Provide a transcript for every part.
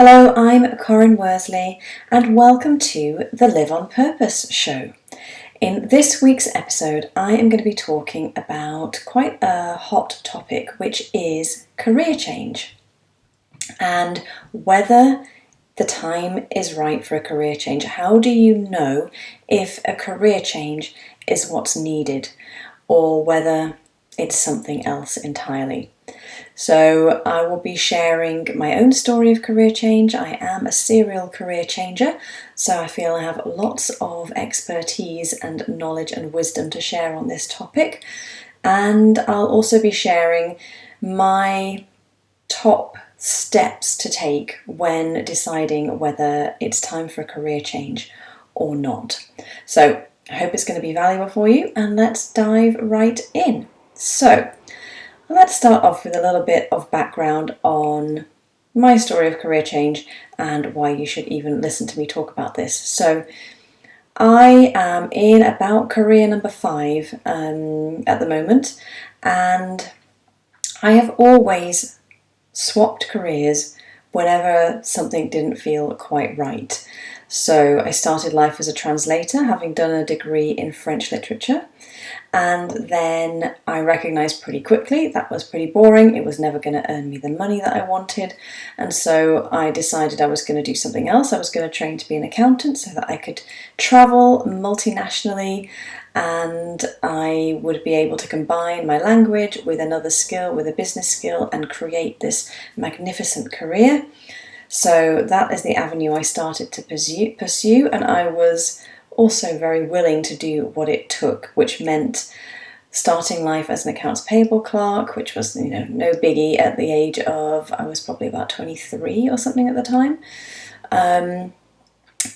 Hello, I'm Corinne Worsley and welcome to the Live on Purpose show. In this week's episode, I am going to be talking about quite a hot topic, which is career change and whether the time is right for a career change. How do you know if a career change is what's needed or whether it's something else entirely? So I will be sharing my own story of career change. I am a serial career changer, so I feel I have lots of expertise and knowledge and wisdom to share on this topic. And I'll also be sharing my top steps to take when deciding whether it's time for a career change or not. So I hope it's going to be valuable for you, and let's dive right in. So let's start off with a little bit of background on my story of career change and why you should even listen to me talk about this. So I am in about career number 5 at the moment, and I have always swapped careers whenever something didn't feel quite right. So I started life as a translator, having done a degree in French literature. And then I recognised pretty quickly that was pretty boring. It was never going to earn me the money that I wanted. And so I decided I was going to do something else. I was going to train to be an accountant so that I could travel multinationally and I would be able to combine my language with another skill, with a business skill, and create this magnificent career. So that is the avenue I started to pursue, and I was also very willing to do what it took, which meant starting life as an accounts payable clerk, which was no biggie at the age of, I was probably about 23 or something at the time,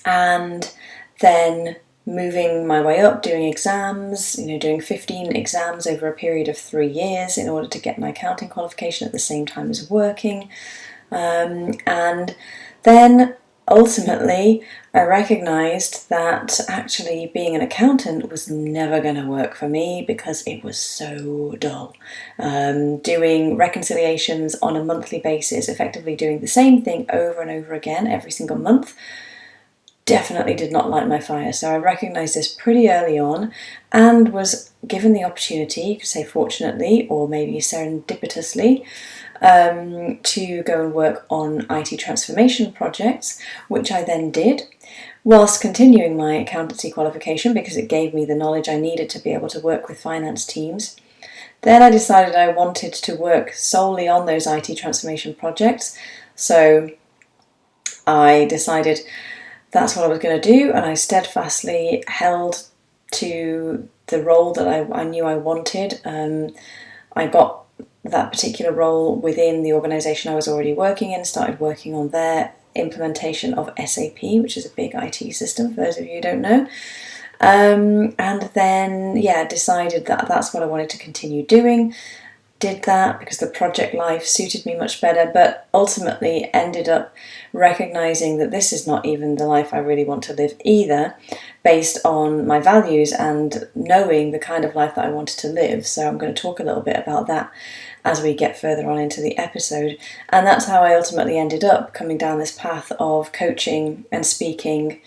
and then moving my way up, doing exams, doing 15 exams over a period of 3 years in order to get my accounting qualification at the same time as working, and then ultimately, I recognised that actually being an accountant was never going to work for me because it was so dull. Doing reconciliations on a monthly basis, effectively doing the same thing over and over again every single month, definitely did not light my fire. So I recognised this pretty early on and was given the opportunity, you could say fortunately, or maybe serendipitously, to go and work on IT transformation projects, which I then did, whilst continuing my accountancy qualification because it gave me the knowledge I needed to be able to work with finance teams. Then I decided I wanted to work solely on those IT transformation projects, so I decided that's what I was going to do, and I steadfastly held to the role that I knew I wanted. I got that particular role within the organisation I was already working in, started working on their implementation of SAP, which is a big IT system for those of you who don't know, and then decided that that's what I wanted to continue doing. Did that because the project life suited me much better, but ultimately ended up recognising that this is not even the life I really want to live either, based on my values and knowing the kind of life that I wanted to live. So I'm going to talk a little bit about that as we get further on into the episode. And that's how I ultimately ended up coming down this path of coaching and speaking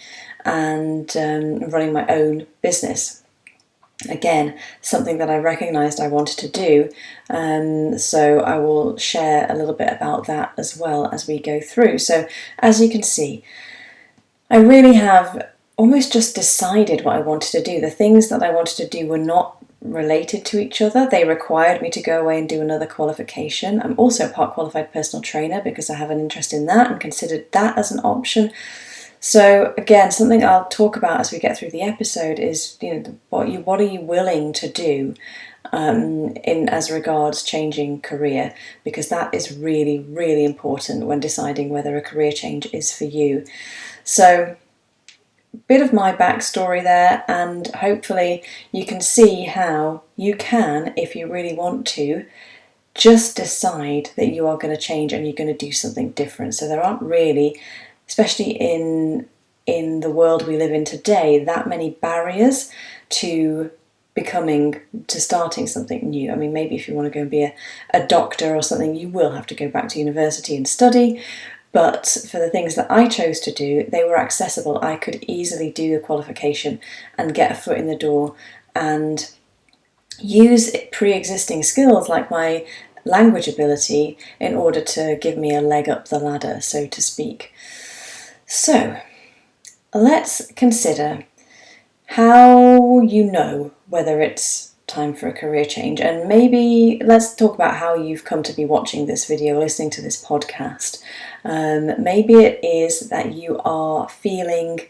and running my own business. Again, something that I recognised I wanted to do, so I will share a little bit about that as well as we go through. So as you can see, I really have almost just decided what I wanted to do. The things that I wanted to do were not related to each other. They required me to go away and do another qualification. I'm also a part qualified personal trainer because I have an interest in that and considered that as an option. So again, something I'll talk about as we get through the episode is, what are you willing to do in as regards changing career, because that is really, really important when deciding whether a career change is for you. So a bit of my backstory there, and hopefully you can see how you can, if you really want to, just decide that you are going to change and you're going to do something different. So there aren't really, especially in the world we live in today, that many barriers to starting something new. I mean, maybe if you want to go and be a doctor or something, you will have to go back to university and study, But for the things that I chose to do, they were accessible. I could easily do the qualification and get a foot in the door and use pre-existing skills like my language ability in order to give me a leg up the ladder, so to speak. So let's consider how you know whether it's time for a career change, and maybe let's talk about how you've come to be watching this video, listening to this podcast. Maybe it is that you are feeling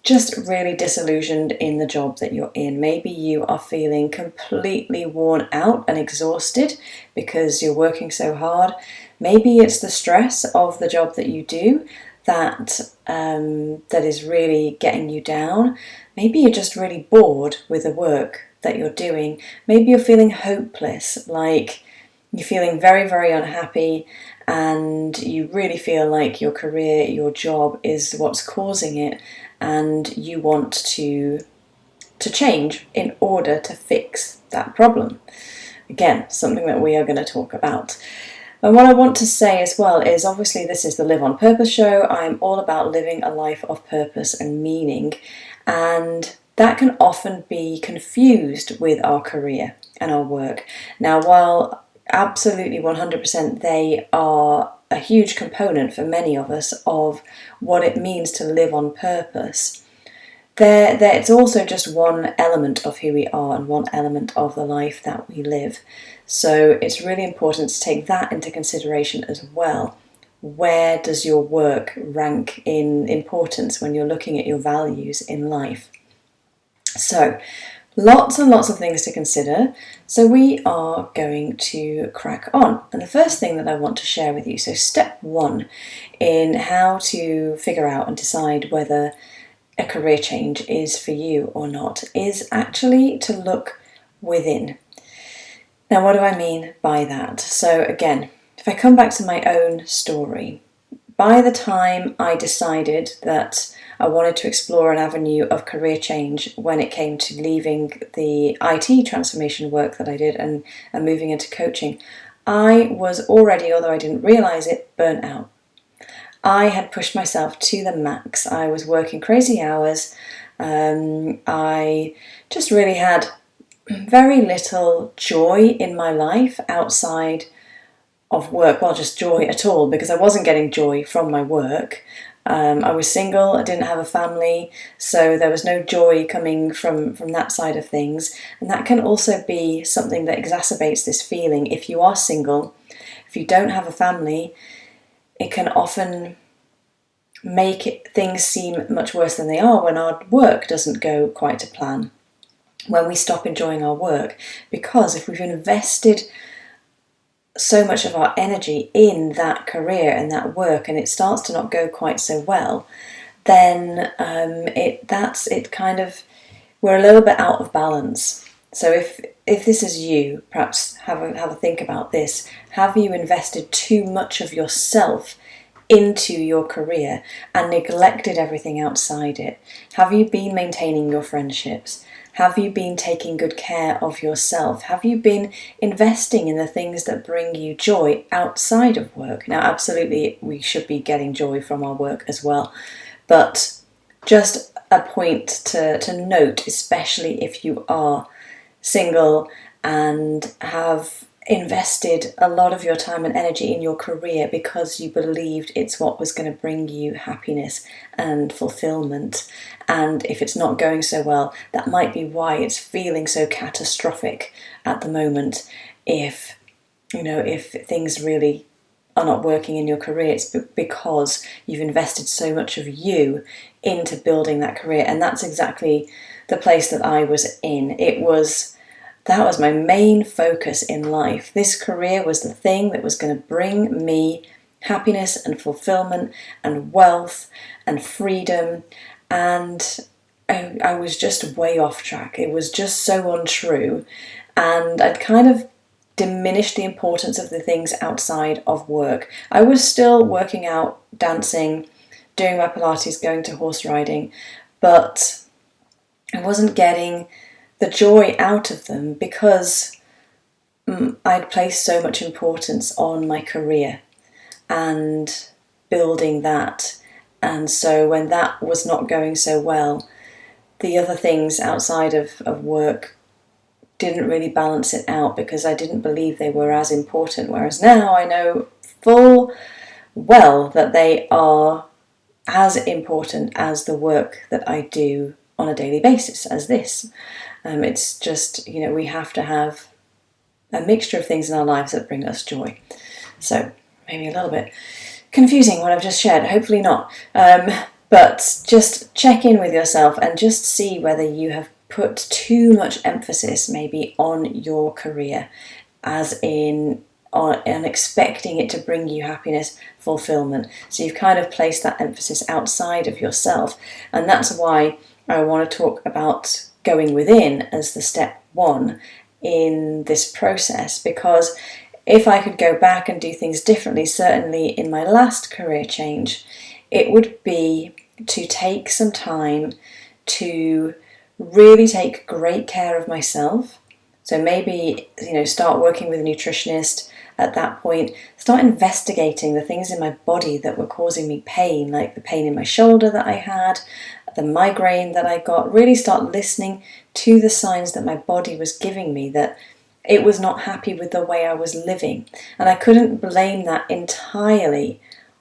just really disillusioned in the job that you're in. Maybe you are feeling completely worn out and exhausted because you're working so hard. Maybe it's the stress of the job that you do that is really getting you down. Maybe you're just really bored with the work that you're doing. Maybe you're feeling hopeless, like you're feeling very, very unhappy, and you really feel like your career, your job is what's causing it, and you want to change in order to fix that problem. Again, something that we are going to talk about. And what I want to say as well is, obviously this is the Live on Purpose show. I'm all about living a life of purpose and meaning, and that can often be confused with our career and our work. Now, while absolutely 100% they are a huge component for many of us of what it means to live on purpose, it's also just one element of who we are and one element of the life that we live. So it's really important to take that into consideration as well. Where does your work rank in importance when you're looking at your values in life? So lots and lots of things to consider. So we are going to crack on. And the first thing that I want to share with you, so step one in how to figure out and decide whether a career change is for you or not, is actually to look within. Now, what do I mean by that? So again, if I come back to my own story, by the time I decided that I wanted to explore an avenue of career change when it came to leaving the IT transformation work that I did and moving into coaching, I was already, although I didn't realise it, burnt out. I had pushed myself to the max. I was working crazy hours. I just really had very little joy in my life outside of work. Well, just joy at all, because I wasn't getting joy from my work. I was single, I didn't have a family, so there was no joy coming from that side of things. And that can also be something that exacerbates this feeling. If you are single, if you don't have a family, it can often make things seem much worse than they are when our work doesn't go quite to plan, when we stop enjoying our work. Because if we've invested so much of our energy in that career and that work and it starts to not go quite so well, then we're a little bit out of balance. So if this is you, perhaps have a think about this. Have you invested too much of yourself into your career and neglected everything outside it? Have you been maintaining your friendships? Have you been taking good care of yourself? Have you been investing in the things that bring you joy outside of work? Now, absolutely, we should be getting joy from our work as well, but just a point to note, especially if you are single and have invested a lot of your time and energy in your career because you believed it's what was going to bring you happiness and fulfillment. And if it's not going so well, that might be why it's feeling so catastrophic at the moment. If things really are not working in your career, it's because you've invested so much of you into building that career. And that's exactly the place that I was in. That was my main focus in life. This career was the thing that was going to bring me happiness and fulfillment and wealth and freedom. And I was just way off track. It was just so untrue. And I'd kind of diminished the importance of the things outside of work. I was still working out, dancing, doing my Pilates, going to horse riding, but I wasn't getting the joy out of them because I'd placed so much importance on my career. And building that. And so when that was not going so well, the other things outside of work didn't really balance it out because I didn't believe they were as important. Whereas now I know full well that they are as important as the work that I do on a daily basis as this. It's just, we have to have a mixture of things in our lives that bring us joy. So maybe a little bit confusing what I've just shared, hopefully not. But just check in with yourself and just see whether you have put too much emphasis maybe on your career, as in on expecting it to bring you happiness, fulfillment. So you've kind of placed that emphasis outside of yourself. And that's why I want to talk about going within as the step one in this process, because if I could go back and do things differently, certainly in my last career change, it would be to take some time to really take great care of myself. So maybe, start working with a nutritionist at that point, start investigating the things in my body that were causing me pain, like the pain in my shoulder that I had, the migraine that I got, really start listening to the signs that my body was giving me, that it was not happy with the way I was living. And I couldn't blame that entirely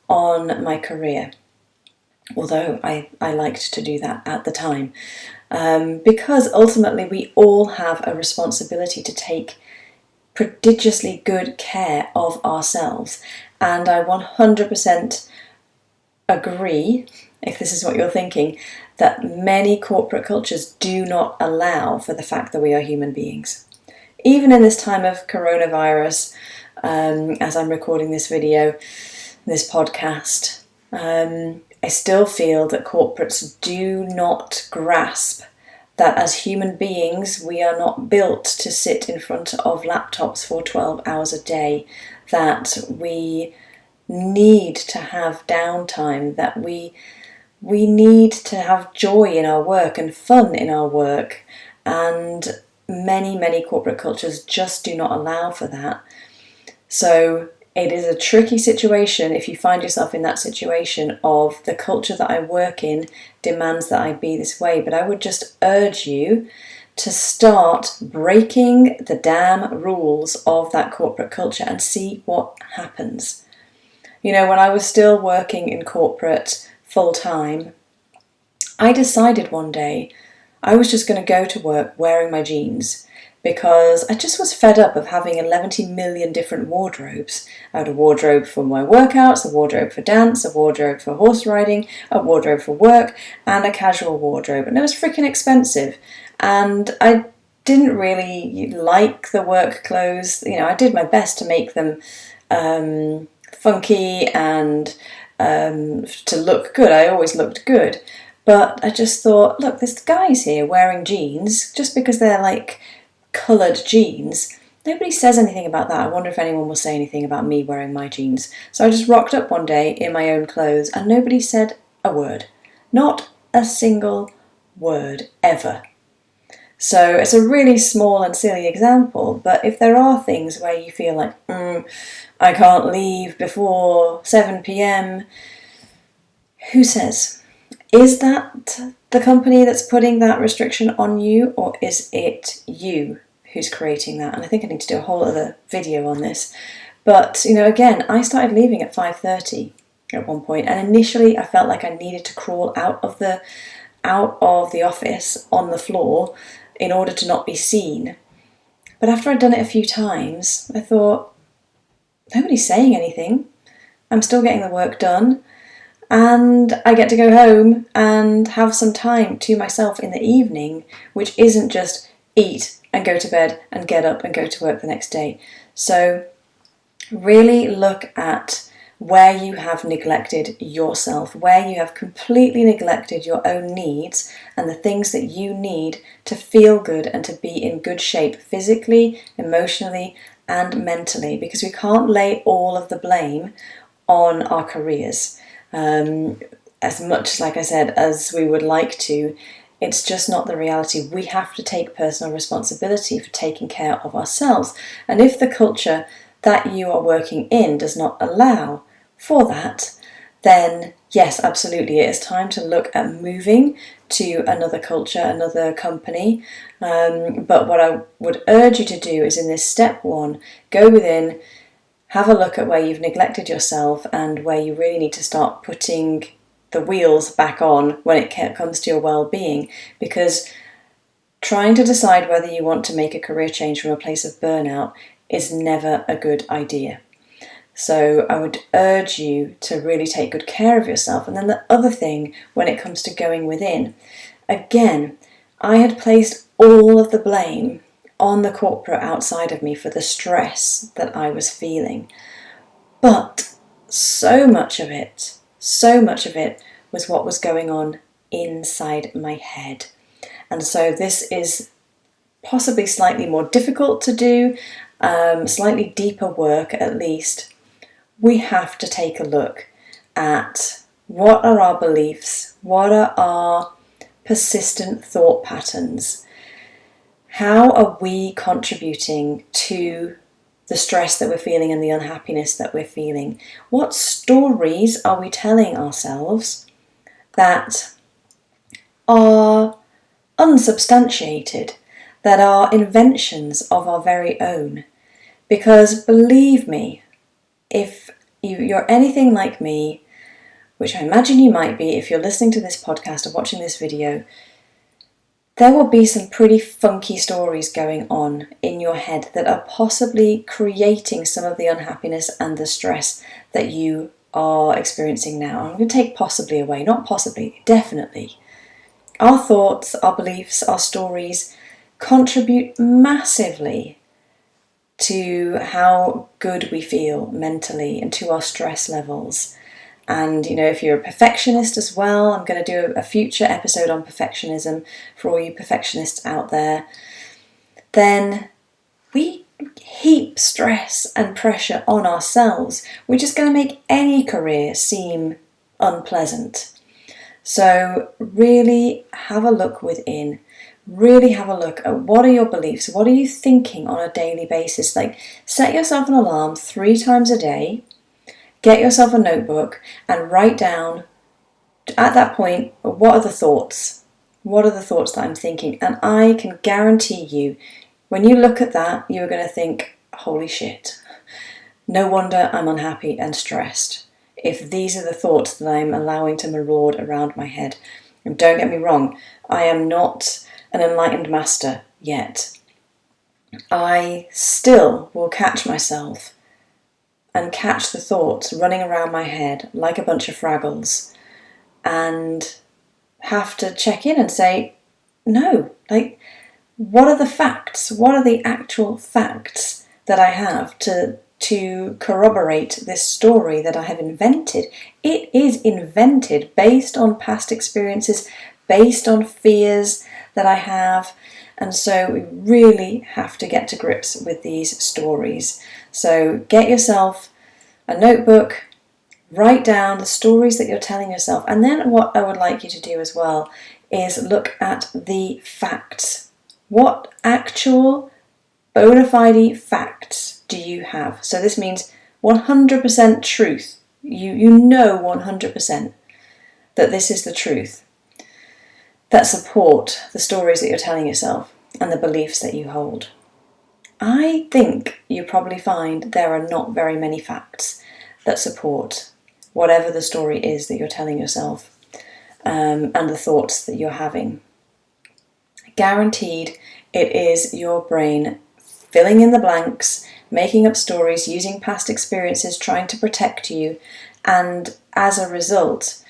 on my career, although I liked to do that at the time. Because ultimately we all have a responsibility to take prodigiously good care of ourselves. And I 100% agree, if this is what you're thinking, that many corporate cultures do not allow for the fact that we are human beings. Even in this time of coronavirus, as I'm recording this video, this podcast, I still feel that corporates do not grasp that as human beings we are not built to sit in front of laptops for 12 hours a day, that we need to have downtime, that we need to have joy in our work and fun in our work, and many corporate cultures just do not allow for that. So it is a tricky situation if you find yourself in that situation of the culture that I work in demands that I be this way. But I would just urge you to start breaking the damn rules of that corporate culture and see what happens. When I was still working in corporate full time, I decided one day I was just going to go to work wearing my jeans, because I just was fed up of having 11 million different wardrobes. I had a wardrobe for my workouts, a wardrobe for dance, a wardrobe for horse riding, a wardrobe for work, and a casual wardrobe. And it was freaking expensive. And I didn't really like the work clothes. I did my best to make them funky and to look good. I always looked good. But I just thought, look, this guy's here wearing jeans just because they're like coloured jeans. Nobody says anything about that. I wonder if anyone will say anything about me wearing my jeans. So I just rocked up one day in my own clothes and nobody said a word. Not a single word ever. So it's a really small and silly example, but if there are things where you feel like, I can't leave before 7 p.m, who says? Is that the company that's putting that restriction on you, or is it you who's creating that? And I think I need to do a whole other video on this. But, again, I started leaving at 5:30 at one point, and initially I felt like I needed to crawl out of the office on the floor in order to not be seen. But after I'd done it a few times, I thought, nobody's saying anything. I'm still getting the work done. And I get to go home and have some time to myself in the evening, which isn't just eat and go to bed and get up and go to work the next day. So really look at where you have neglected yourself, where you have completely neglected your own needs and the things that you need to feel good and to be in good shape physically, emotionally, and mentally, because we can't lay all of the blame on our careers. As much, like I said, as we would like to, it's just not the reality. We have to take personal responsibility for taking care of ourselves. And if the culture that you are working in does not allow for that, then yes, absolutely, it is time to look at moving to another culture, another company. But what I would urge you to do is in this step 1, go within, have a look at where you've neglected yourself and where you really need to start putting the wheels back on when it comes to your well-being, because trying to decide whether you want to make a career change from a place of burnout is never a good idea. So I would urge you to really take good care of yourself. And then the other thing, when it comes to going within, again, I had placed all of the blame on the corporate outside of me for the stress that I was feeling. But so much of it was what was going on inside my head. And so this is possibly slightly more difficult to do, slightly deeper work at least. We have to take a look at what are our beliefs, what are our persistent thought patterns, how are we contributing to the stress that we're feeling and the unhappiness that we're feeling. What stories are we telling ourselves that are unsubstantiated, that are inventions of our very own? Because believe me, if you're anything like me, which I imagine you might be if you're listening to this podcast or watching this video, there will be some pretty funky stories going on in your head that are possibly creating some of the unhappiness and the stress that you are experiencing now. I'm going to take possibly away, not possibly, definitely. Our thoughts, our beliefs, our stories contribute massively to how good we feel mentally and to our stress levels. And, if you're a perfectionist as well, I'm going to do a future episode on perfectionism for all you perfectionists out there, then we heap stress and pressure on ourselves, which is going to make any career seem unpleasant. So really have a look within. Really have a look at what are your beliefs, what are you thinking on a daily basis. Like, set yourself an alarm 3 times a day, get yourself a notebook and write down at that point, what are the thoughts? What are the thoughts that I'm thinking? And I can guarantee you, when you look at that, you're going to think, holy shit, no wonder I'm unhappy and stressed if these are the thoughts that I'm allowing to maraud around my head. And don't get me wrong, I am not an enlightened master yet. I still will catch myself and catch the thoughts running around my head like a bunch of Fraggles and have to check in and say, no, what are the facts? What are the actual facts that I have to corroborate this story that I have invented? It is invented based on past experiences, based on fears that I have. And so we really have to get to grips with these stories. So get yourself a notebook, write down the stories that you're telling yourself. And then what I would like you to do as well is look at the facts. What actual bona fide facts do you have? So this means 100% truth. You know 100% that this is the truth, that support the stories that you're telling yourself and the beliefs that you hold. I think you probably find there are not very many facts that support whatever the story is that you're telling yourself and the thoughts that you're having. Guaranteed, it is your brain filling in the blanks, making up stories, using past experiences, trying to protect you, and as a result,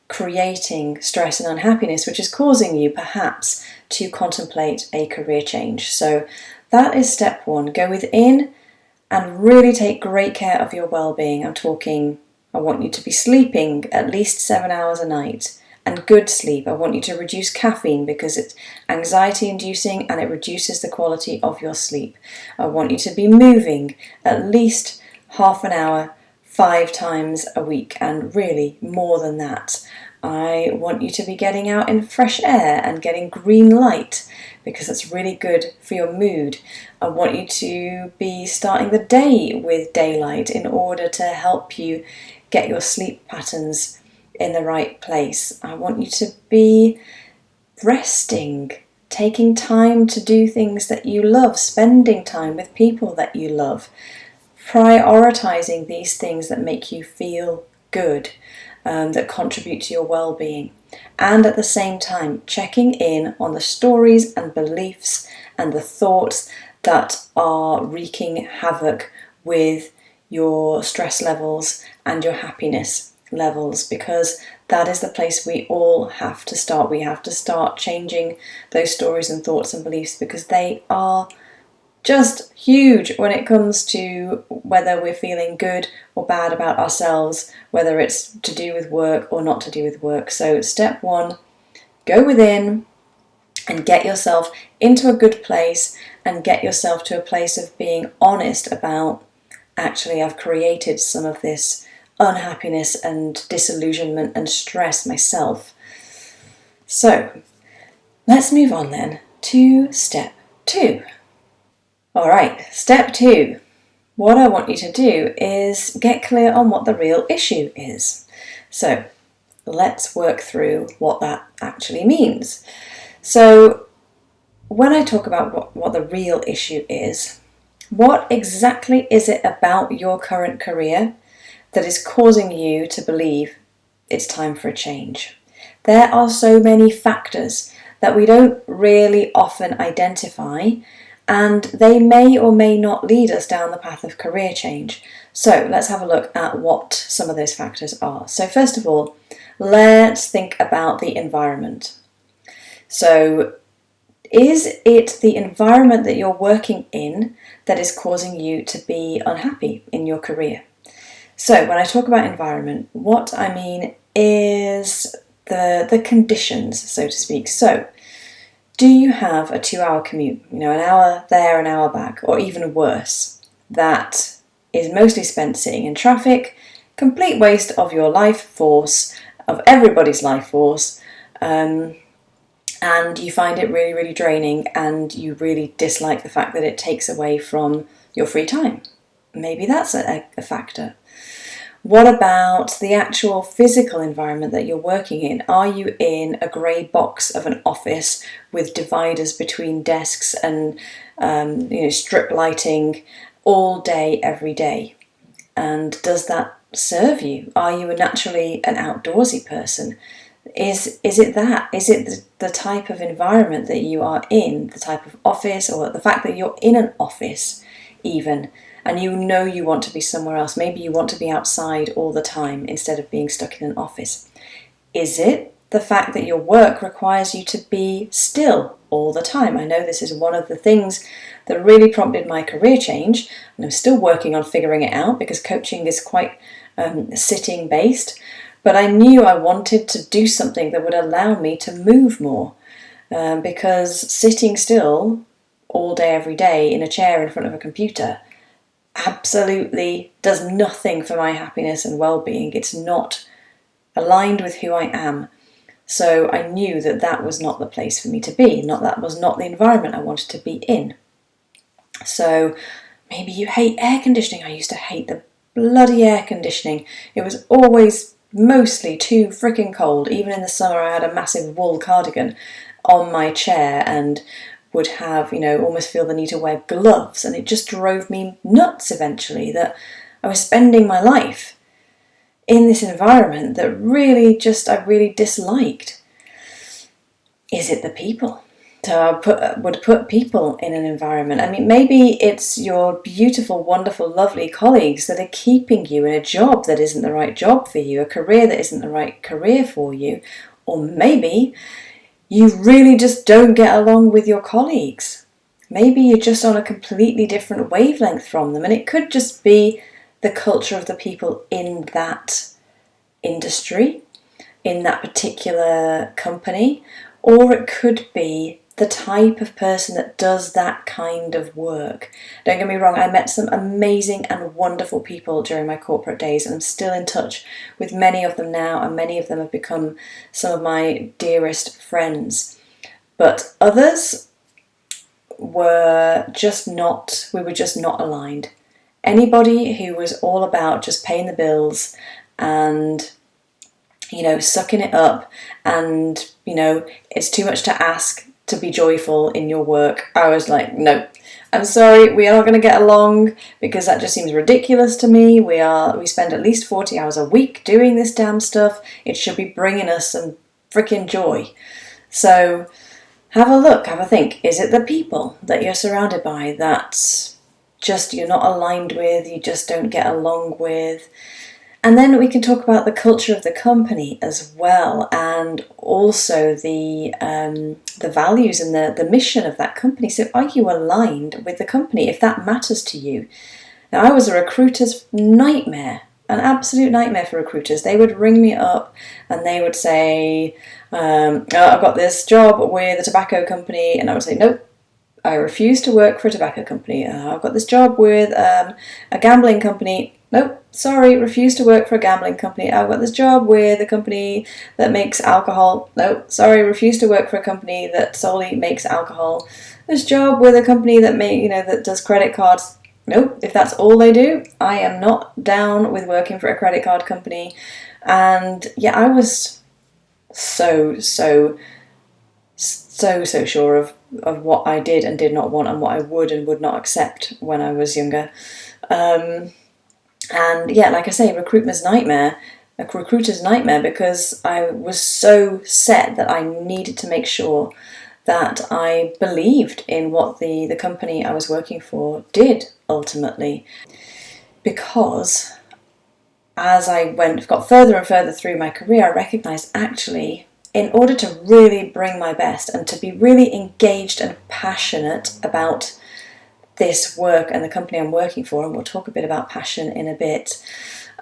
creating stress and unhappiness, which is causing you perhaps to contemplate a career change. So that is step 1. Go within and really take great care of your well-being. I want you to be sleeping at least 7 hours a night, and good sleep. I want you to reduce caffeine because it's anxiety inducing and it reduces the quality of your sleep. I want you to be moving at least half an hour 5 times a week, and really more than that. I want you to be getting out in fresh air and getting green light because it's really good for your mood. I want you to be starting the day with daylight in order to help you get your sleep patterns in the right place. I want you to be resting, taking time to do things that you love, spending time with people that you love, prioritizing these things that make you feel good, that contribute to your well-being, and at the same time checking in on the stories and beliefs and the thoughts that are wreaking havoc with your stress levels and your happiness levels, because that is the place we all have to start. We have to start changing those stories and thoughts and beliefs because they are just huge when it comes to whether we're feeling good or bad about ourselves, whether it's to do with work or not to do with work. So step one, go within and get yourself into a good place and get yourself to a place of being honest about, actually, I've created some of this unhappiness and disillusionment and stress myself. So let's move on then to step 2. All right, step 2. What I want you to do is get clear on what the real issue is. So let's work through what that actually means. So when I talk about what the real issue is, what exactly is it about your current career that is causing you to believe it's time for a change? There are so many factors that we don't really often identify, and they may or may not lead us down the path of career change. So let's have a look at what some of those factors are. So first of all, let's think about the environment. So is it the environment that you're working in that is causing you to be unhappy in your career? So when I talk about environment, what I mean is the conditions, so to speak. So do you have a 2-hour commute, an hour there, an hour back, or even worse, that is mostly spent sitting in traffic, complete waste of your life force, of everybody's life force, and you find it really, really draining and you really dislike the fact that it takes away from your free time? Maybe that's a factor. What about the actual physical environment that you're working in? Are you in a grey box of an office with dividers between desks and strip lighting all day, every day? And does that serve you? Are you naturally an outdoorsy person? Is it that? Is it the type of environment that you are in, the type of office, or the fact that you're in an office even, and you want to be somewhere else? Maybe you want to be outside all the time instead of being stuck in an office. Is it the fact that your work requires you to be still all the time? I know this is one of the things that really prompted my career change, and I'm still working on figuring it out because coaching is quite sitting based. But I knew I wanted to do something that would allow me to move more, because sitting still all day, every day in a chair in front of a computer absolutely does nothing for my happiness and well-being. It's not aligned with who I am. So I knew that that was not the place for me to be, that was not the environment I wanted to be in. So maybe you hate air conditioning. I used to hate the bloody air conditioning. It was always mostly too freaking cold. Even in the summer I had a massive wool cardigan on my chair and would have, almost feel the need to wear gloves, and it just drove me nuts eventually that I was spending my life in this environment that I really disliked. Is it the people? So I would put people in an environment. I mean, maybe it's your beautiful, wonderful, lovely colleagues that are keeping you in a job that isn't the right job for you, a career that isn't the right career for you, or maybe you really just don't get along with your colleagues. Maybe you're just on a completely different wavelength from them, and it could just be the culture of the people in that industry, in that particular company, or it could be the type of person that does that kind of work. Don't get me wrong, I met some amazing and wonderful people during my corporate days, and I'm still in touch with many of them now, and many of them have become some of my dearest friends. But others were just not, we were just not aligned. Anybody who was all about just paying the bills and, you know, sucking it up, and, you know, it's too much to ask to be joyful in your work, I was like, no, I'm sorry, we are not going to get along, because that just seems ridiculous to me. We spend at least 40 hours a week doing this damn stuff. It should be bringing us some freaking joy. So have a look, have a think. Is it the people that you're surrounded by that just you're not aligned with, you just don't get along with? And then we can talk about the culture of the company as well, and also the values and the mission of that company. So are you aligned with the company, if that matters to you? Now, I was a recruiter's nightmare, an absolute nightmare for recruiters. They would ring me up and they would say, I've got this job with a tobacco company, and I would say, nope, I refuse to work for a tobacco company. I've got this job with a gambling company. Nope, sorry, refuse to work for a gambling company. I've got this job with a company that makes alcohol. Nope, sorry, refuse to work for a company that solely makes alcohol. This job with a company that does credit cards. Nope, if that's all they do, I am not down with working for a credit card company. And yeah, I was so sure of what I did and did not want, and what I would and would not accept when I was younger. And yeah, like I say, recruiter's nightmare, because I was so set that I needed to make sure that I believed in what the company I was working for did ultimately. Because as I got further and further through my career, I recognised actually, in order to really bring my best and to be really engaged and passionate about this work and the company I'm working for, and we'll talk a bit about passion in a bit,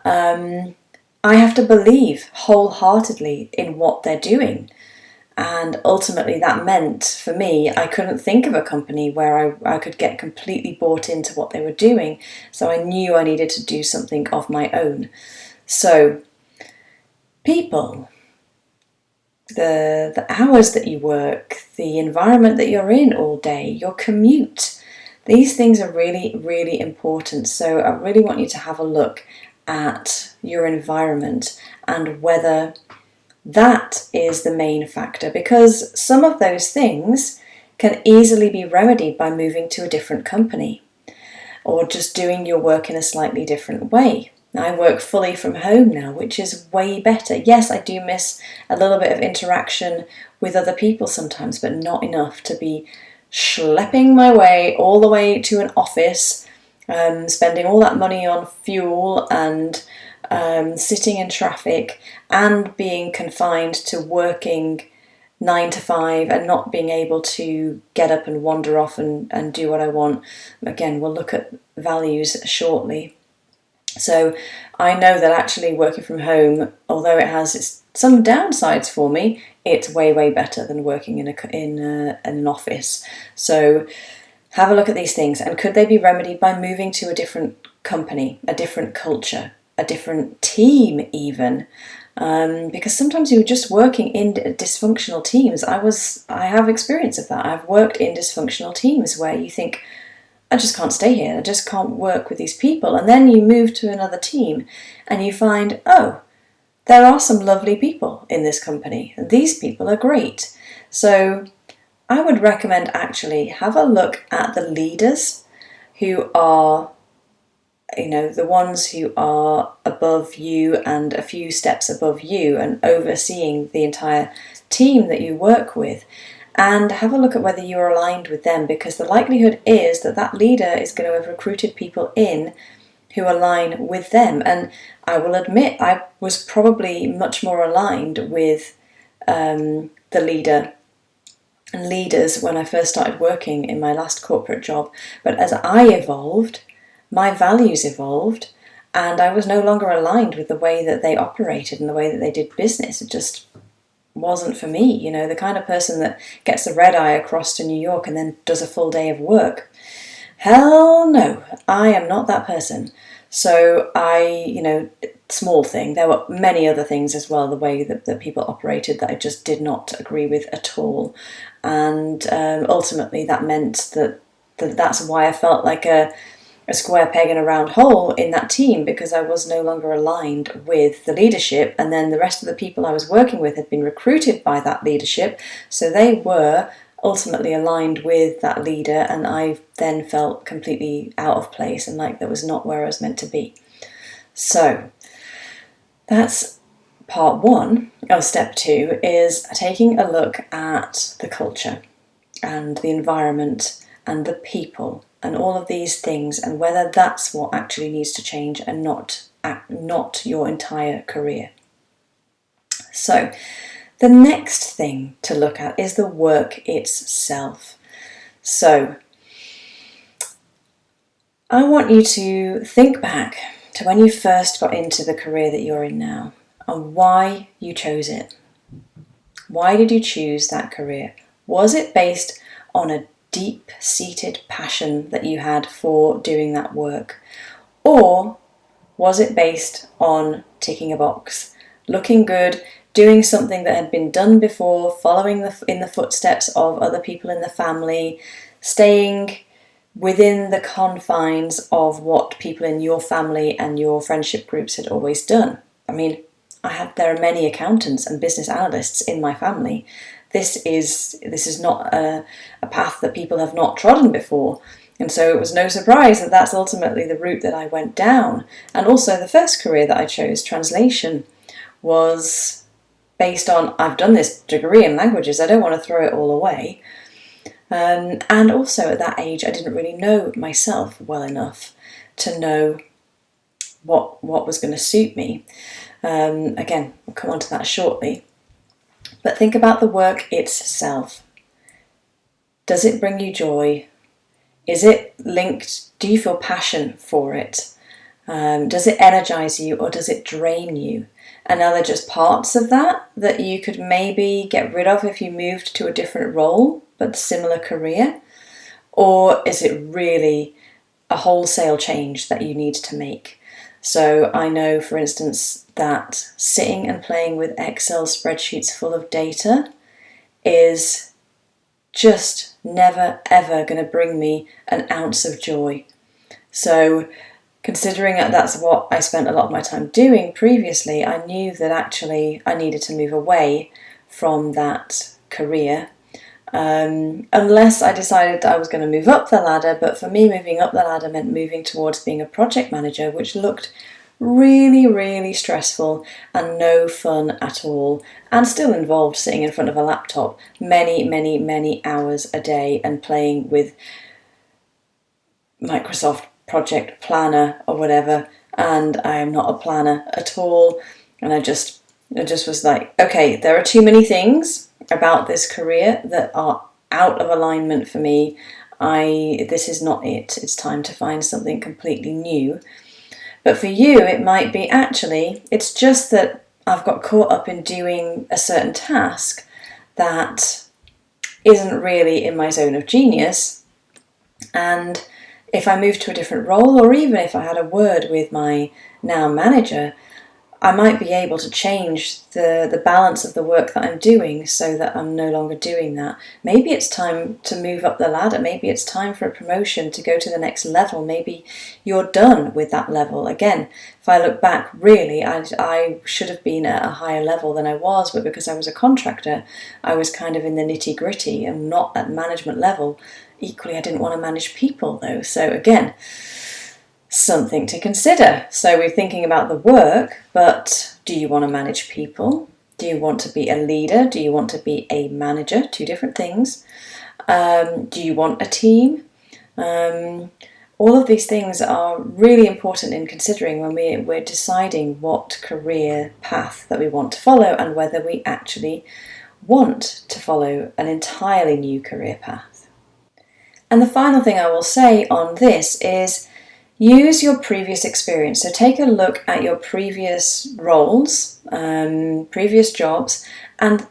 I have to believe wholeheartedly in what they're doing. And ultimately that meant, for me, I couldn't think of a company where I could get completely bought into what they were doing. So I knew I needed to do something of my own. So people, the hours that you work, the environment that you're in all day, your commute, these things are really, really important. So I really want you to have a look at your environment and whether that is the main factor, because some of those things can easily be remedied by moving to a different company or just doing your work in a slightly different way. I work fully from home now, which is way better. Yes, I do miss a little bit of interaction with other people sometimes, but not enough to be schlepping my way all the way to an office, spending all that money on fuel and sitting in traffic, and being confined to working 9 to 5 and not being able to get up and wander off and do what I want. Again, we'll look at values shortly. So I know that actually working from home, although it has some downsides for me, it's way, way better than working in an office. So have a look at these things, and could they be remedied by moving to a different company, a different culture, a different team even? Because sometimes you're just working in dysfunctional teams. I have experience of that. I've worked in dysfunctional teams where you think, I just can't stay here, I just can't work with these people. And then you move to another team and you find, oh, there are some lovely people in this company, and these people are great. So I would recommend actually have a look at the leaders who are, the ones who are above you and a few steps above you and overseeing the entire team that you work with. And have a look at whether you're aligned with them, because the likelihood is that that leader is going to have recruited people in who align with them. And I will admit I was probably much more aligned with the leader and leaders when I first started working in my last corporate job. But as I evolved, my values evolved, and I was no longer aligned with the way that they operated and the way that they did business. It just wasn't for me. You know, the kind of person that gets the red eye across to New York and then does a full day of work. Hell no, I am not that person. So small thing, there were many other things as well, the way that people operated, that I just did not agree with at all. And ultimately that meant that's why I felt like a square peg in a round hole in that team, because I was no longer aligned with the leadership, and then the rest of the people I was working with had been recruited by that leadership, so they were ultimately aligned with that leader, and I then felt completely out of place and like that was not where I was meant to be. So that's part one of step two, is taking a look at the culture and the environment and the people and all of these things, and whether that's what actually needs to change and not your entire career. So the next thing to look at is the work itself. So I want you to think back to when you first got into the career that you're in now and why you chose it. Why did you choose that career? Was it based on a deep-seated passion that you had for doing that work? Or was it based on ticking a box, looking good, doing something that had been done before, following in the footsteps of other people in the family, staying within the confines of what people in your family and your friendship groups had always done? I mean, there are many accountants and business analysts in my family. This is not a path that people have not trodden before. And so it was no surprise that that's ultimately the route that I went down. And also the first career that I chose, translation, was based on, I've done this degree in languages, I don't want to throw it all away. And also at that age, I didn't really know myself well enough to know what was going to suit me. Again, we'll come on to that shortly. But think about the work itself. Does it bring you joy? Is it linked? Do you feel passion for it? Does it energize you, or does it drain you? And are there just parts of that you could maybe get rid of if you moved to a different role but similar career? Or is it really a wholesale change that you need to make? So I know, for instance, that sitting and playing with Excel spreadsheets full of data is just never ever going to bring me an ounce of joy. So considering that that's what I spent a lot of my time doing previously, I knew that actually I needed to move away from that career, unless I decided that I was going to move up the ladder. But for me, moving up the ladder meant moving towards being a project manager, which looked really, really stressful and no fun at all, and still involved sitting in front of a laptop many, many, many hours a day and playing with Microsoft Project Planner or whatever, and I am not a planner at all. And I just was like, okay, there are too many things about this career that are out of alignment for me. This is not it. It's time to find something completely new. But for you, it might be, actually, it's just that I've got caught up in doing a certain task that isn't really in my zone of genius. And if I moved to a different role, or even if I had a word with my now manager, I might be able to change the balance of the work that I'm doing so that I'm no longer doing that. Maybe it's time to move up the ladder. Maybe it's time for a promotion to go to the next level. Maybe you're done with that level. Again, if I look back, really, I should have been at a higher level than I was, but because I was a contractor, I was kind of in the nitty-gritty and not at management level. Equally, I didn't want to manage people, though. So again, something to consider. So we're thinking about the work, but do you want to manage people? Do you want to be a leader? Do you want to be a manager? Two different things. Do you want a team? All of these things are really important in considering when we're deciding what career path that we want to follow and whether we actually want to follow an entirely new career path. And the final thing I will say on this is, use your previous experience. So take a look at your previous roles, previous jobs, and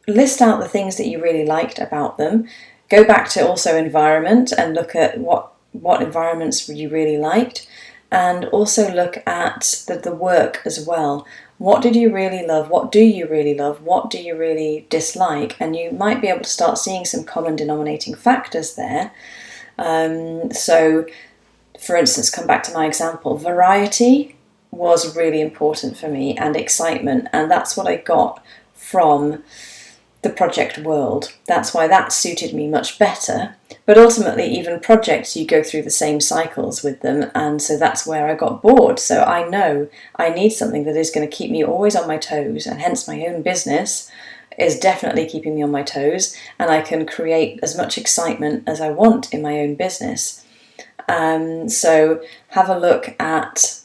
list out the things that you really liked about them. Go back to also environment and look at what environments you really liked, and also look at the work as well. What did you really love? What do you really love? What do you really dislike? And you might be able to start seeing some common denominating factors there. So, for instance, come back to my example, variety was really important for me, and excitement, and that's what I got from the project world. That's why that suited me much better. But ultimately, even projects, you go through the same cycles with them, and so that's where I got bored. So I know I need something that is going to keep me always on my toes, and hence my own business is definitely keeping me on my toes, and I can create as much excitement as I want in my own business. So have a look at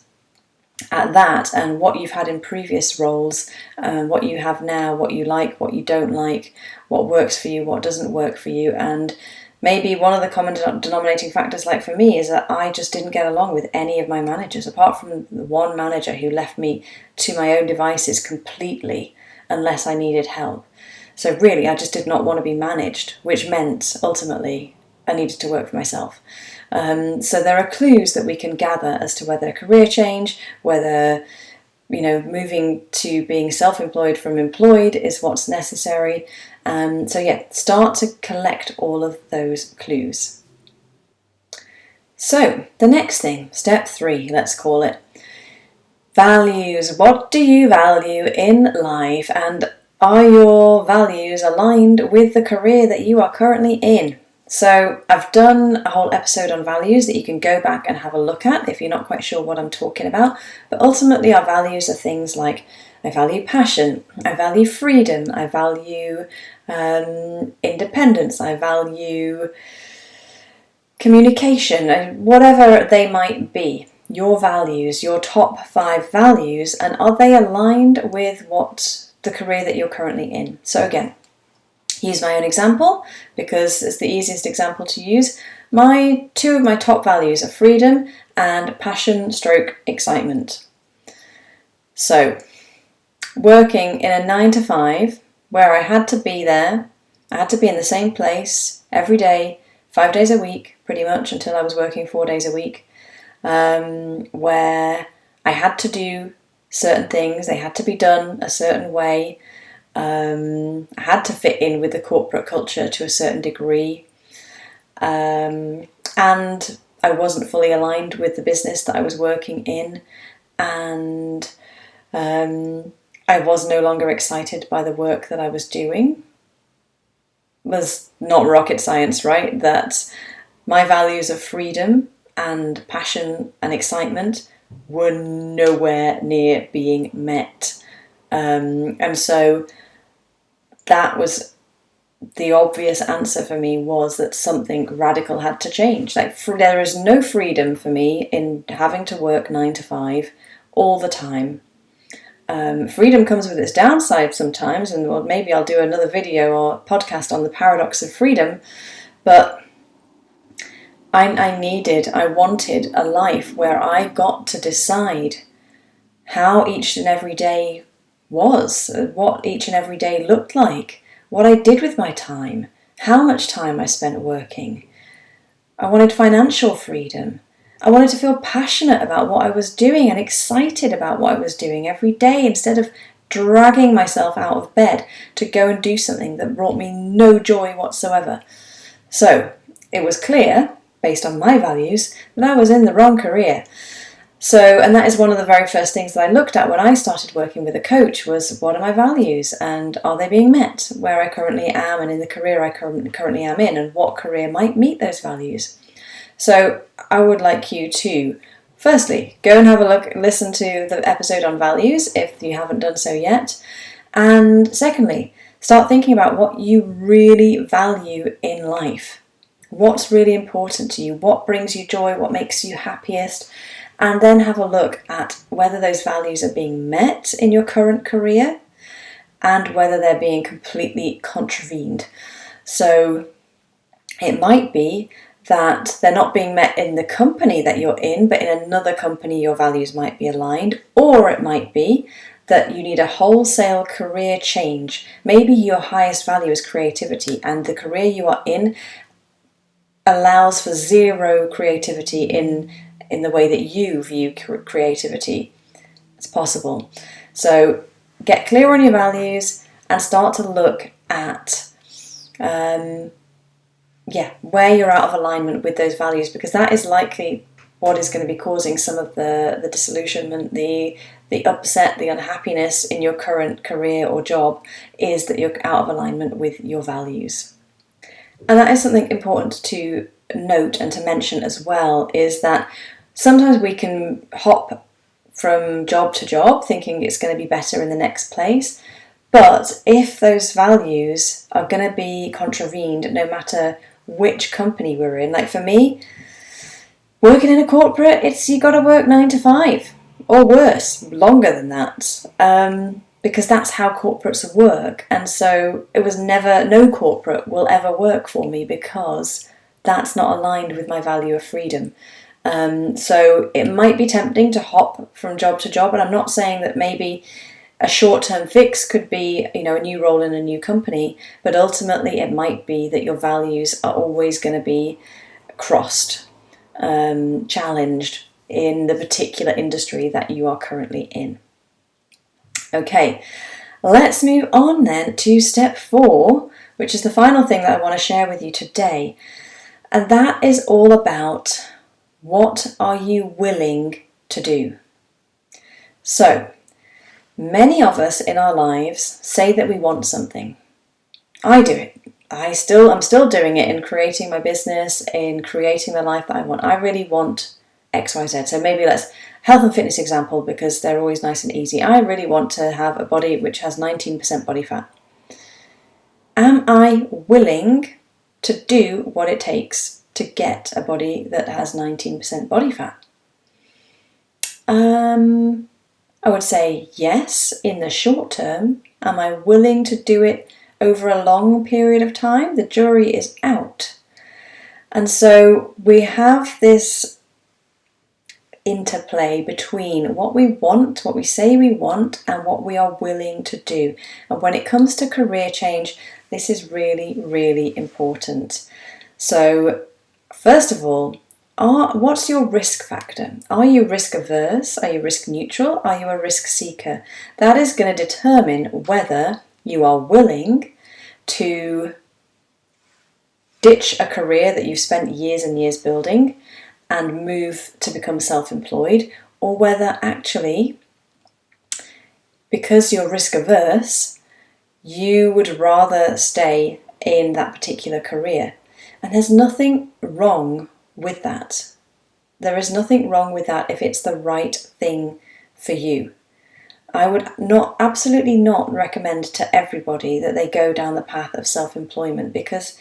that and what you've had in previous roles, what you have now, what you like, what you don't like, what works for you, what doesn't work for you. And maybe one of the common denominating factors, like for me, is that I just didn't get along with any of my managers, apart from the one manager who left me to my own devices completely unless I needed help. So really, I just did not want to be managed, which meant ultimately I needed to work for myself. So there are clues that we can gather as to whether career change, whether moving to being self-employed from employed is what's necessary. So yeah, start to collect all of those clues. So the next thing, step 3, let's call it. Values. What do you value in life, and are your values aligned with the career that you are currently in? So I've done a whole episode on values that you can go back and have a look at if you're not quite sure what I'm talking about. But ultimately our values are things like, I value passion, I value freedom, I value independence, I value communication, whatever they might be. Your values, your top 5 values, and are they aligned with what the career that you're currently in? So again, use my own example because it's the easiest example to use. Two of my top values are freedom and passion / excitement. So working in a 9 to 5 where I had to be there, I had to be in the same place every day, 5 days a week, pretty much until I was working 4 days a week, where I had to do certain things, they had to be done a certain way. I had to fit in with the corporate culture to a certain degree, and I wasn't fully aligned with the business that I was working in, and I was no longer excited by the work that I was doing. It was not rocket science, right? That my values of freedom and passion and excitement were nowhere near being met, and so that was the obvious answer for me, was that something radical had to change. There is no freedom for me in having to work 9 to 5 all the time. Freedom comes with its downside sometimes, and maybe I'll do another video or podcast on the paradox of freedom, but I wanted a life where I got to decide how each and every day was, what each and every day looked like, what I did with my time, how much time I spent working. I wanted financial freedom. I wanted to feel passionate about what I was doing and excited about what I was doing every day, instead of dragging myself out of bed to go and do something that brought me no joy whatsoever. So it was clear, based on my values, that I was in the wrong career. So, and that is one of the very first things that I looked at when I started working with a coach, was what are my values and are they being met where I currently am and in the career I currently am in, and what career might meet those values. So I would like you to, firstly, go and have a look, listen to the episode on values if you haven't done so yet. And secondly, start thinking about what you really value in life. What's really important to you? What brings you joy? What makes you happiest? And then have a look at whether those values are being met in your current career and whether they're being completely contravened. So it might be that they're not being met in the company that you're in, but in another company your values might be aligned, or it might be that you need a wholesale career change. Maybe your highest value is creativity, and the career you are in allows for zero creativity in the way that you view creativity. It's possible. So get clear on your values and start to look at where you're out of alignment with those values, because that is likely what is going to be causing some of the disillusionment, the upset, the unhappiness in your current career or job, is that you're out of alignment with your values. And that is something important to note and to mention as well, is that sometimes we can hop from job to job thinking it's going to be better in the next place. But if those values are going to be contravened no matter which company we're in, like for me, working in a corporate, it's you got to work 9 to 5 or worse, longer than that, because that's how corporates work. And so it was never, no corporate will ever work for me because that's not aligned with my value of freedom. So it might be tempting to hop from job to job, and I'm not saying that maybe a short-term fix could be, a new role in a new company, but ultimately it might be that your values are always going to be crossed, challenged in the particular industry that you are currently in. Okay, let's move on then to step 4, which is the final thing that I want to share with you today. And that is all about, what are you willing to do? So, many of us in our lives say that we want something. I do it. I'm still doing it in creating my business, in creating the life that I want. I really want X, Y, Z. So maybe let's health and fitness example, because they're always nice and easy. I really want to have a body which has 19% body fat. Am I willing to do what it takes to get a body that has 19% body fat? I would say yes, in the short term. Am I willing to do it over a long period of time? The jury is out. And so we have this interplay between what we want, what we say we want, and what we are willing to do. And when it comes to career change, this is really, really important. So, first of all, what's your risk factor? Are you risk averse? Are you risk neutral? Are you a risk seeker? That is going to determine whether you are willing to ditch a career that you've spent years and years building and move to become self-employed, or whether actually, because you're risk averse, you would rather stay in that particular career. And there's nothing wrong with that. There is nothing wrong with that if it's the right thing for you. I would absolutely not recommend to everybody that they go down the path of self-employment, because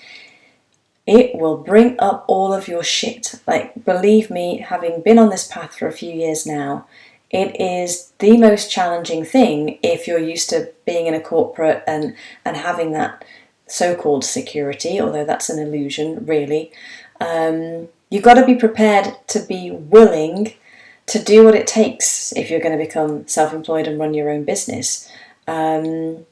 it will bring up all of your shit. Like, believe me, having been on this path for a few years now, it is the most challenging thing if you're used to being in a corporate and having that so-called security, although that's an illusion, really. You've got to be prepared to be willing to do what it takes if you're going to become self-employed and run your own business. And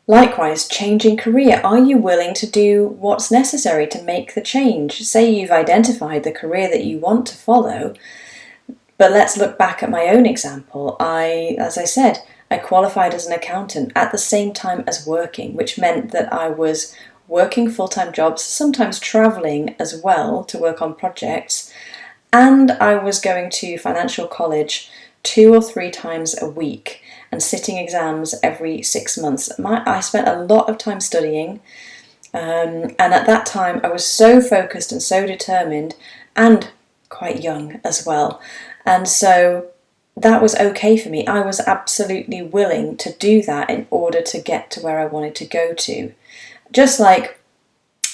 likewise, changing career. Are you willing to do what's necessary to make the change? Say you've identified the career that you want to follow, but let's look back at my own example. As I said, I qualified as an accountant at the same time as working, which meant that I was working full-time jobs, sometimes travelling as well to work on projects, and I was going to financial college 2 or 3 times a week and sitting exams every 6 months. I spent a lot of time studying, and at that time I was so focused and so determined, and quite young as well. And so that was okay for me. I was absolutely willing to do that in order to get to where I wanted to go to. Just like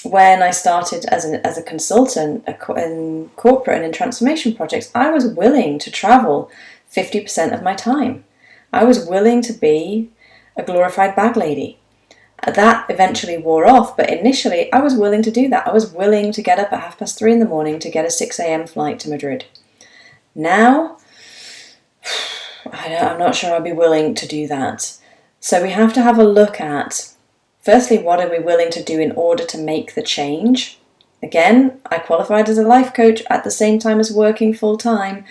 when I started as a consultant in corporate and in transformation projects, I was willing to travel 50% of my time. I was willing to be a glorified bag lady. That eventually wore off, but initially I was willing to do that. I was willing to get up at 3:30 in the morning to get a 6 a.m. flight to Madrid. Now, I'm not sure I'd be willing to do that. So we have to have a look at, firstly, what are we willing to do in order to make the change? Again, I qualified as a life coach at the same time as working full-time.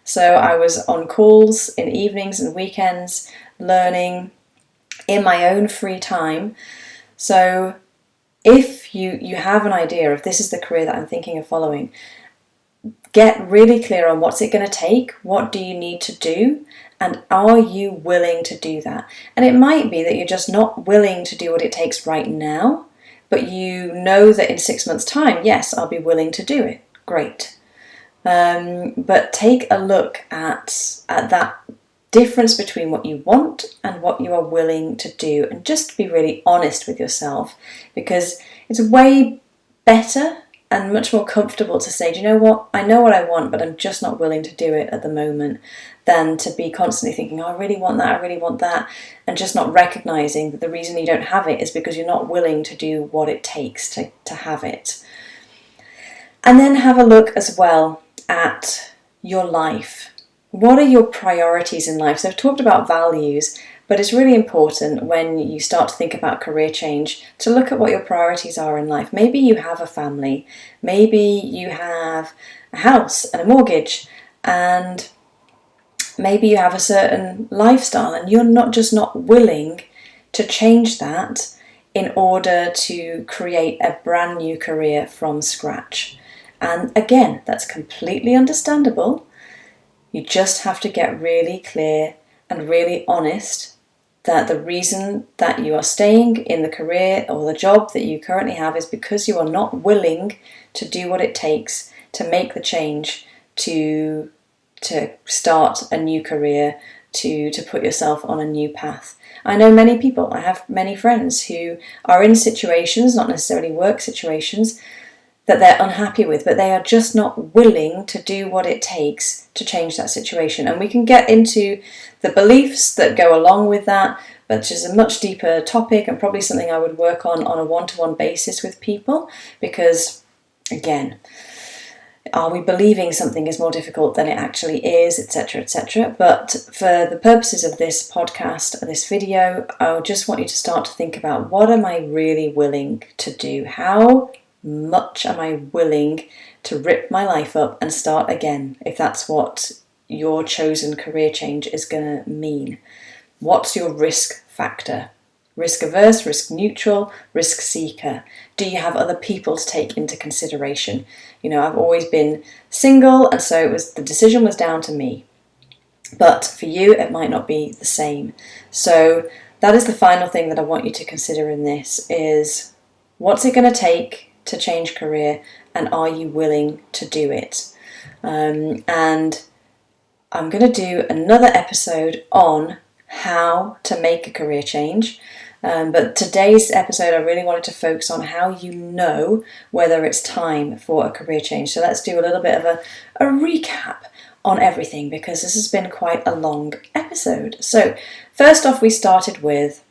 So I was on calls in evenings and weekends, learning in my own free time. So if you have an idea of this is the career that I'm thinking of following, get really clear on what's it going to take, what do you need to do, and are you willing to do that? And it might be that you're just not willing to do what it takes right now, but you know that in 6 months' time, yes, I'll be willing to do it. Great. But take a look at that difference between what you want and what you are willing to do, and just be really honest with yourself, because it's way better and much more comfortable to say, do you know what, I know what I want, but I'm just not willing to do it at the moment, than to be constantly thinking, oh, I really want that, and just not recognising that the reason you don't have it is because you're not willing to do what it takes to have it. And then have a look as well at your life. What are your priorities in life? So I've talked about values, but it's really important when you start to think about career change to look at what your priorities are in life. Maybe you have a family, maybe you have a house and a mortgage, and maybe you have a certain lifestyle and you're not willing to change that in order to create a brand new career from scratch. And again, that's completely understandable. You just have to get really clear and really honest that the reason that you are staying in the career or the job that you currently have is because you are not willing to do what it takes to make the change, to start a new career, to put yourself on a new path. I know many people, I have many friends who are in situations, not necessarily work situations, that they're unhappy with, but they are just not willing to do what it takes to change that situation. And we can get into the beliefs that go along with that, which is a much deeper topic and probably something I would work on a one-to-one basis with people, because, again, are we believing something is more difficult than it actually is, etc., etc. But for the purposes of this podcast, this video, I just want you to start to think about, what am I really willing to do? How much am I willing to rip my life up and start again, if that's what your chosen career change is going to mean? What's your risk factor? Risk averse, risk neutral, risk seeker? Do you have other people to take into consideration? You know, I've always been single, and so the decision was down to me. But for you, it might not be the same. So that is the final thing that I want you to consider in this, is what's it going to take to change career, and are you willing to do it? And I'm going to do another episode on how to make a career change. But today's episode, I really wanted to focus on how you know whether it's time for a career change. So let's do a little bit of a recap on everything, because this has been quite a long episode. So first off, we started with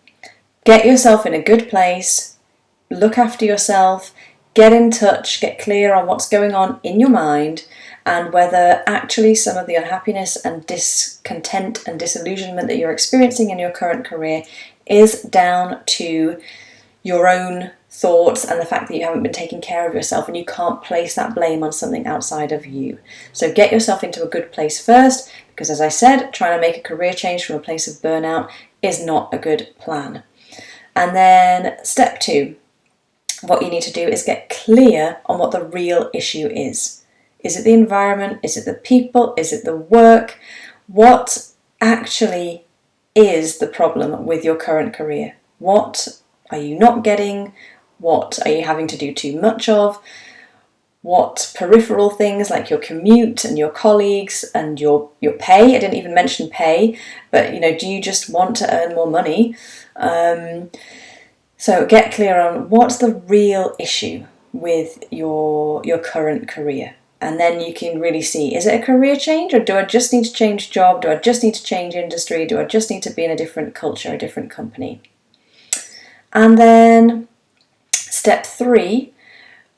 get yourself in a good place, look after yourself, get in touch, get clear on what's going on in your mind, and whether actually some of the unhappiness and discontent and disillusionment that you're experiencing in your current career is down to your own thoughts and the fact that you haven't been taking care of yourself, and you can't place that blame on something outside of you. So get yourself into a good place first, because as I said, trying to make a career change from a place of burnout is not a good plan. And then step 2, what you need to do is get clear on what the real issue is. Is it the environment? Is it the people? Is it the work? What actually is the problem with your current career? What are you not getting? What are you having to do too much of? What peripheral things like your commute and your colleagues and your pay? I didn't even mention pay, but do you just want to earn more money? So get clear on what's the real issue with your current career. And then you can really see, is it a career change, or do I just need to change job? Do I just need to change industry? Do I just need to be in a different culture, a different company? And then step 3,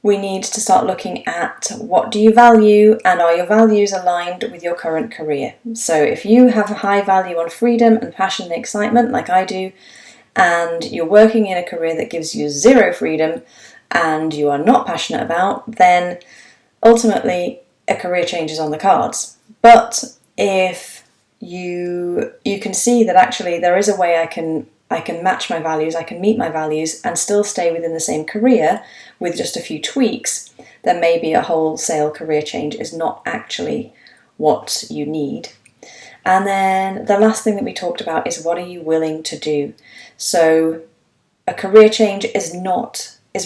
we need to start looking at what do you value, and are your values aligned with your current career. So if you have a high value on freedom and passion and excitement like I do, and you're working in a career that gives you zero freedom and you are not passionate about, then ultimately a career change is on the cards. But if you can see that actually there is a way I can match my values, I can meet my values and still stay within the same career with just a few tweaks, then maybe a wholesale career change is not actually what you need. And then the last thing that we talked about is, what are you willing to do? So a career change is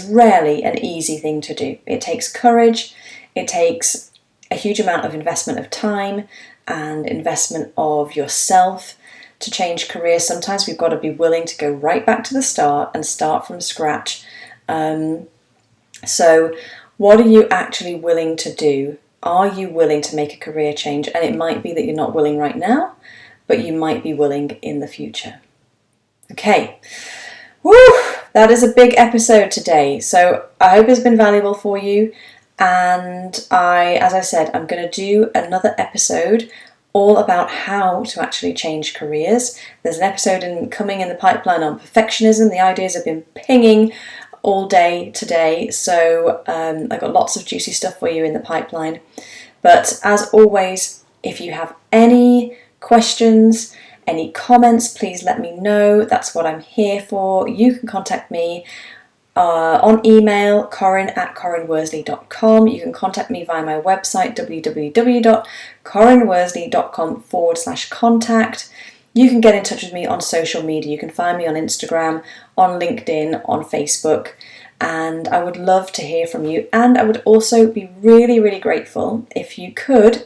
rarely an easy thing to do. It takes courage, it takes a huge amount of investment of time and investment of yourself to change careers. Sometimes we've got to be willing to go right back to the start and start from scratch. So what are you actually willing to do? Are you willing to make a career change? And it might be that you're not willing right now, but you might be willing in the future. Okay. Woo! That is a big episode today. So I hope it's been valuable for you. And as I said, I'm going to do another episode all about how to actually change careers. There's an episode coming in the pipeline on perfectionism. The ideas have been pinging all day today, so I've got lots of juicy stuff for you in the pipeline. But as always, if you have any questions, any comments, please let me know. That's what I'm here for. You can contact me on email, corin@corinworsley.com. You can contact me via my website, www.corinworsley.com/contact. You can get in touch with me on social media. You can find me on Instagram, on LinkedIn, on Facebook, and I would love to hear from you. And I would also be really, really grateful if you could,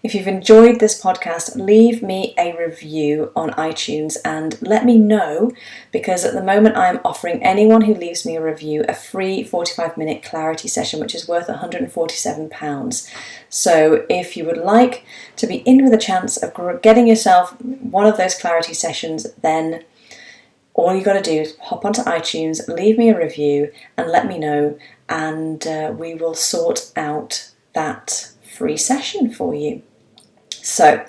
if you've enjoyed this podcast, leave me a review on iTunes and let me know, because at the moment I'm offering anyone who leaves me a review a free 45-minute clarity session, which is worth £147. So if you would like to be in with a chance of getting yourself one of those clarity sessions, then all you got to do is hop onto iTunes, leave me a review and let me know, and we will sort out that free session for you. So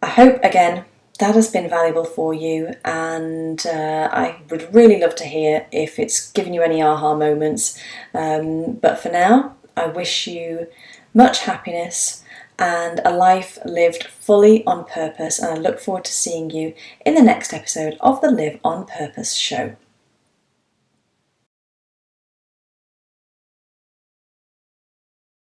I hope, again, that has been valuable for you, and I would really love to hear if it's given you any aha moments. But for now, I wish you much happiness and a life lived fully on purpose, and I look forward to seeing you in the next episode of the Live on Purpose show.